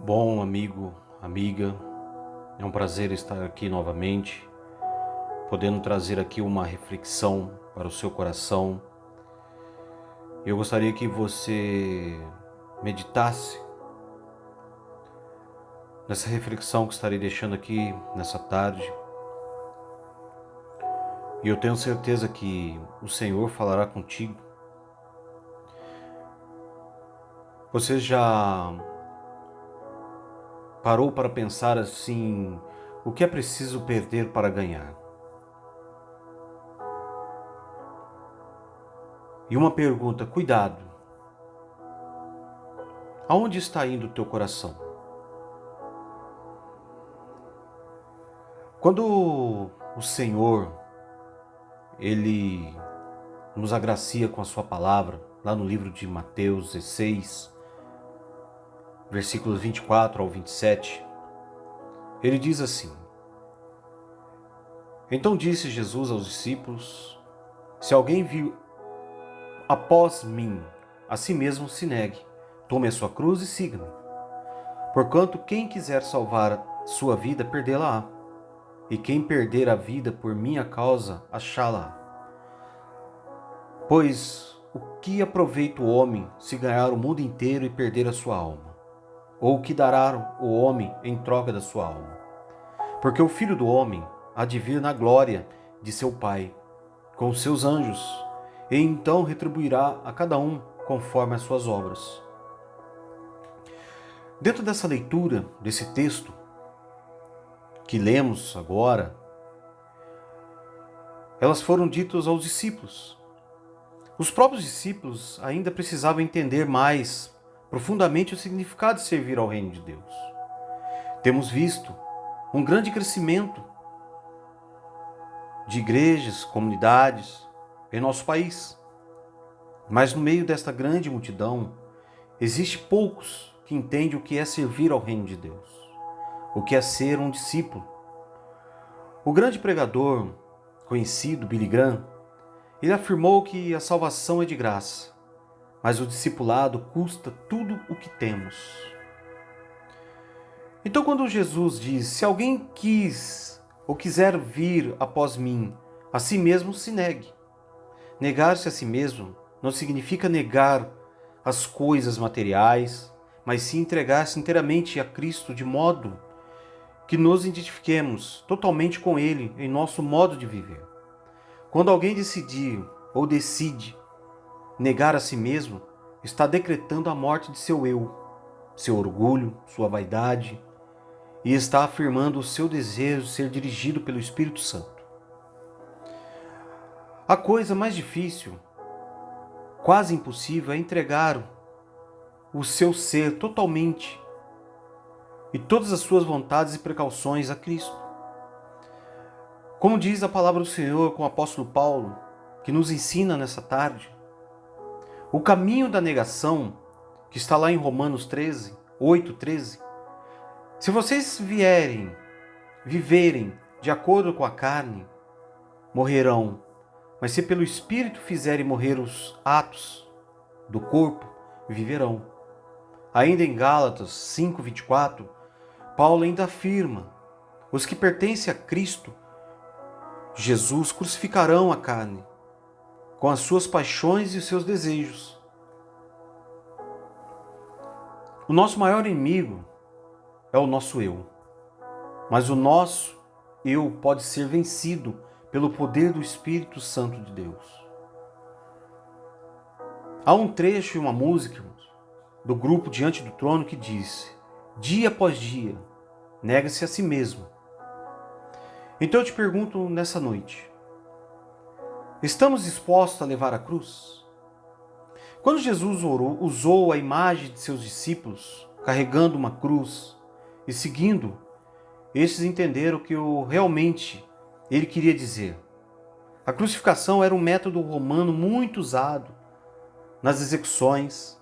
Bom, amigo, amiga, é um prazer estar aqui novamente, podendo trazer aqui uma reflexão para o seu coração. Eu gostaria que você meditasse nessa reflexão que estarei deixando aqui nessa tarde. E eu tenho certeza que o Senhor falará contigo. Você já parou para pensar assim, o que é preciso perder para ganhar? E uma pergunta, cuidado, aonde está indo o teu coração? Quando o Senhor, Ele nos agracia com a sua palavra, lá no livro de Mateus 16, versículos 24 ao 27, ele diz assim: Então disse Jesus aos discípulos: Se alguém vir após mim, a si mesmo se negue, tome a sua cruz e siga-me. Porquanto quem quiser salvar sua vida, perdê-la-á. E quem perder a vida por minha causa, achá-la-á. Pois o que aproveita o homem se ganhar o mundo inteiro e perder a sua alma? Ou o que dará o homem em troca da sua alma? Porque o Filho do Homem há de vir na glória de seu Pai, com os seus anjos, e então retribuirá a cada um conforme as suas obras. Dentro dessa leitura, desse texto que lemos agora, elas foram ditas aos discípulos. Os próprios discípulos ainda precisavam entender mais profundamente o significado de servir ao reino de Deus. Temos visto um grande crescimento de igrejas, comunidades em nosso país. Mas no meio desta grande multidão, existe poucos que entendem o que é servir ao reino de Deus, o que é ser um discípulo. O grande pregador conhecido, Billy Graham, ele afirmou que a salvação é de graça, mas o discipulado custa tudo o que temos. Então, quando Jesus diz: se alguém quis ou quiser vir após mim, a si mesmo se negue. Negar-se a si mesmo não significa negar as coisas materiais, mas sim entregar-se inteiramente a Cristo, de modo que nos identifiquemos totalmente com Ele em nosso modo de viver. Quando alguém decidir ou decide negar a si mesmo, está decretando a morte de seu eu, seu orgulho, sua vaidade, e está afirmando o seu desejo de ser dirigido pelo Espírito Santo. A coisa mais difícil, quase impossível, é entregar o seu ser totalmente e todas as suas vontades e precauções a Cristo. Como diz a palavra do Senhor com o apóstolo Paulo, que nos ensina nessa tarde, o caminho da negação, que está lá em Romanos 13, 8, 13, se vocês viverem de acordo com a carne, morrerão, mas se pelo Espírito fizerem morrer os atos do corpo, viverão. Ainda em Gálatas 5, 24, Paulo ainda afirma: os que pertencem a Cristo Jesus crucificarão a carne, com as suas paixões e os seus desejos. O nosso maior inimigo é o nosso eu, mas o nosso eu pode ser vencido pelo poder do Espírito Santo de Deus. Há um trecho e uma música do grupo Diante do Trono que diz: dia após dia, nega-se a si mesmo. Então eu te pergunto nessa noite: estamos dispostos a levar a cruz? Quando Jesus usou a imagem de seus discípulos carregando uma cruz e seguindo, estes entenderam que realmente ele queria dizer. A crucificação era um método romano muito usado nas execuções.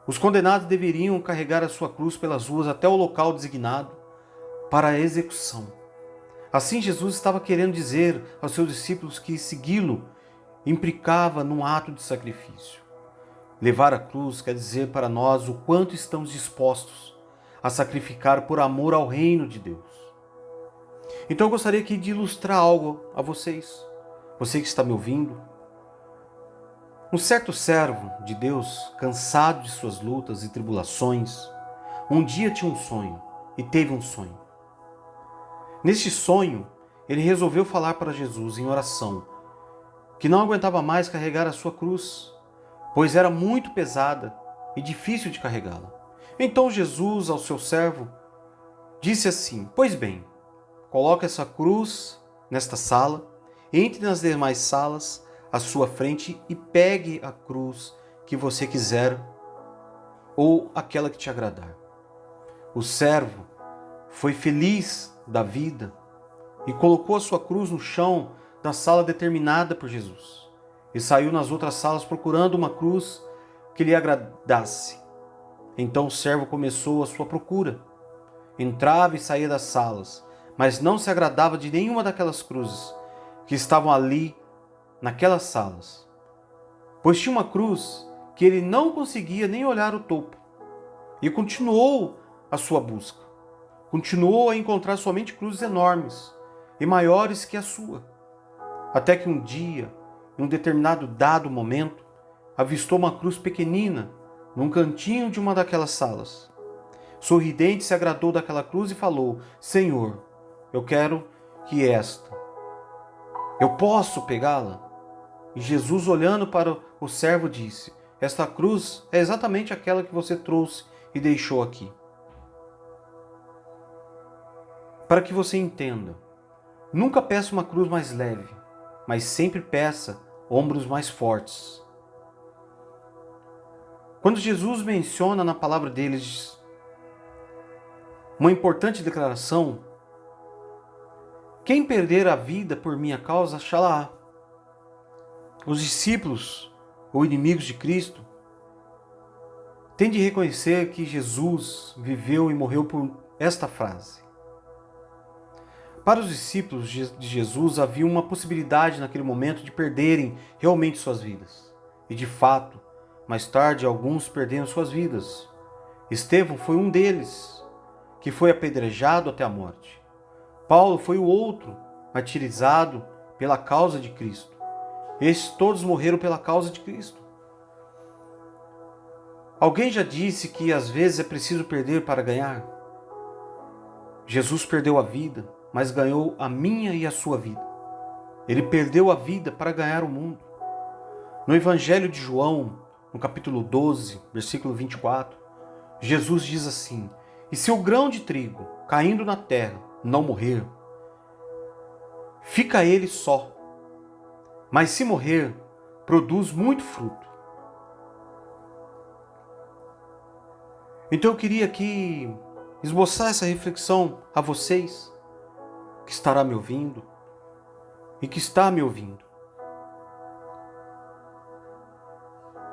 Os condenados deveriam carregar a sua cruz pelas ruas até o local designado para a execução. Assim, Jesus estava querendo dizer aos seus discípulos que segui-lo implicava num ato de sacrifício. Levar a cruz quer dizer para nós o quanto estamos dispostos a sacrificar por amor ao reino de Deus. Então eu gostaria aqui de ilustrar algo a vocês, você que está me ouvindo. Um certo servo de Deus, cansado de suas lutas e tribulações, um dia tinha um sonho e teve um sonho. Neste sonho, ele resolveu falar para Jesus em oração que não aguentava mais carregar a sua cruz, pois era muito pesada e difícil de carregá-la. Então Jesus, ao seu servo, disse assim: pois bem, coloque essa cruz nesta sala, entre nas demais salas à sua frente e pegue a cruz que você quiser ou aquela que te agradar. O servo foi feliz da vida e colocou a sua cruz no chão da sala determinada por Jesus e saiu nas outras salas procurando uma cruz que lhe agradasse. Então o servo começou a sua procura. Entrava e saía das salas, mas não se agradava de nenhuma daquelas cruzes que estavam ali naquelas salas, pois tinha uma cruz que ele não conseguia nem olhar o topo. E continuou a sua busca. Continuou a encontrar somente cruzes enormes e maiores que a sua. Até que um dia, em um determinado dado momento, avistou uma cruz pequenina num cantinho de uma daquelas salas. Sorridente se agradou daquela cruz e falou: Senhor, eu quero que eu posso pegá-la? E Jesus, olhando para o servo, disse: esta cruz é exatamente aquela que você trouxe e deixou aqui. Para que você entenda, nunca peça uma cruz mais leve, mas sempre peça ombros mais fortes. Quando Jesus menciona na palavra deles uma importante declaração: quem perder a vida por minha causa, achará. Os discípulos ou inimigos de Cristo têm de reconhecer que Jesus viveu e morreu por esta frase. Para os discípulos de Jesus havia uma possibilidade naquele momento de perderem realmente suas vidas. E de fato, mais tarde alguns perderam suas vidas. Estevão foi um deles, que foi apedrejado até a morte. Paulo foi o outro, martirizado pela causa de Cristo. Estes todos morreram pela causa de Cristo. Alguém já disse que às vezes é preciso perder para ganhar? Jesus perdeu a vida, mas ganhou a minha e a sua vida. Ele perdeu a vida para ganhar o mundo. No Evangelho de João, no capítulo 12, versículo 24, Jesus diz assim: e se o grão de trigo, caindo na terra, não morrer, fica ele só. Mas se morrer, produz muito fruto. Então eu queria aqui esboçar essa reflexão a vocês, que estará me ouvindo e que está me ouvindo.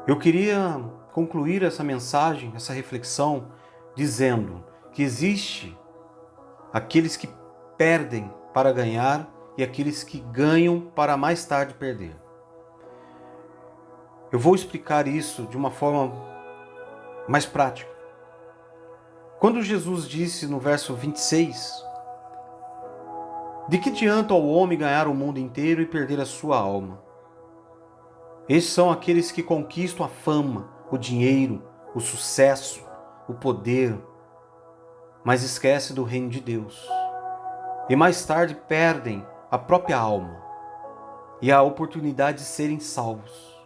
Eu queria concluir essa mensagem, essa reflexão, dizendo que existe aqueles que perdem para ganhar e aqueles que ganham para mais tarde perder. Eu vou explicar isso de uma forma mais prática. Quando Jesus disse no verso 26, de que adianta ao homem ganhar o mundo inteiro e perder a sua alma? Esses são aqueles que conquistam a fama, o dinheiro, o sucesso, o poder, mas esquecem do reino de Deus. E mais tarde perdem a própria alma e a oportunidade de serem salvos.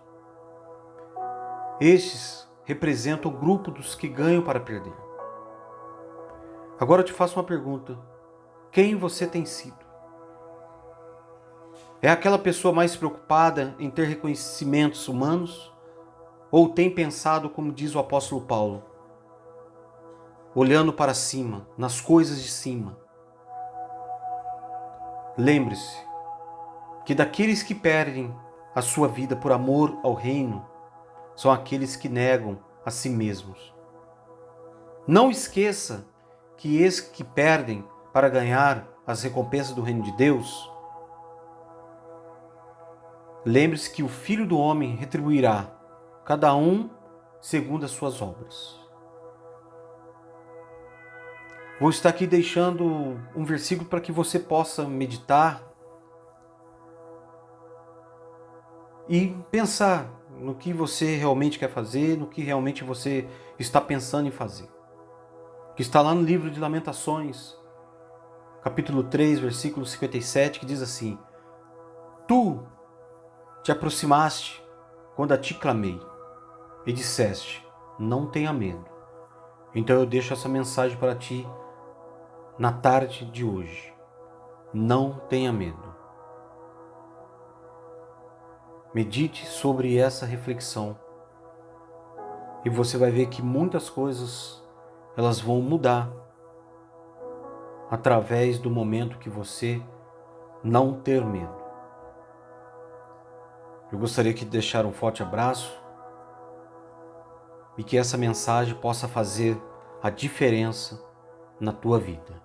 Estes representam o grupo dos que ganham para perder. Agora eu te faço uma pergunta: quem você tem sido? É aquela pessoa mais preocupada em ter reconhecimentos humanos? Ou tem pensado, como diz o apóstolo Paulo, olhando para cima, nas coisas de cima? Lembre-se que daqueles que perdem a sua vida por amor ao reino, são aqueles que negam a si mesmos. Não esqueça que esses que perdem para ganhar as recompensas do reino de Deus, lembre-se que o Filho do Homem retribuirá cada um segundo as suas obras. Vou estar aqui deixando um versículo para que você possa meditar e pensar no que você realmente quer fazer, no que realmente você está pensando em fazer. Que está lá no livro de Lamentações, capítulo 3, versículo 57, que diz assim: Tu te aproximaste quando a ti clamei e disseste, não tenha medo. Então eu deixo essa mensagem para ti na tarde de hoje. Não tenha medo. Medite sobre essa reflexão e você vai ver que muitas coisas elas vão mudar através do momento que você não ter medo. Eu gostaria de deixar um forte abraço e que essa mensagem possa fazer a diferença na tua vida.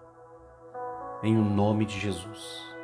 Em nome de Jesus.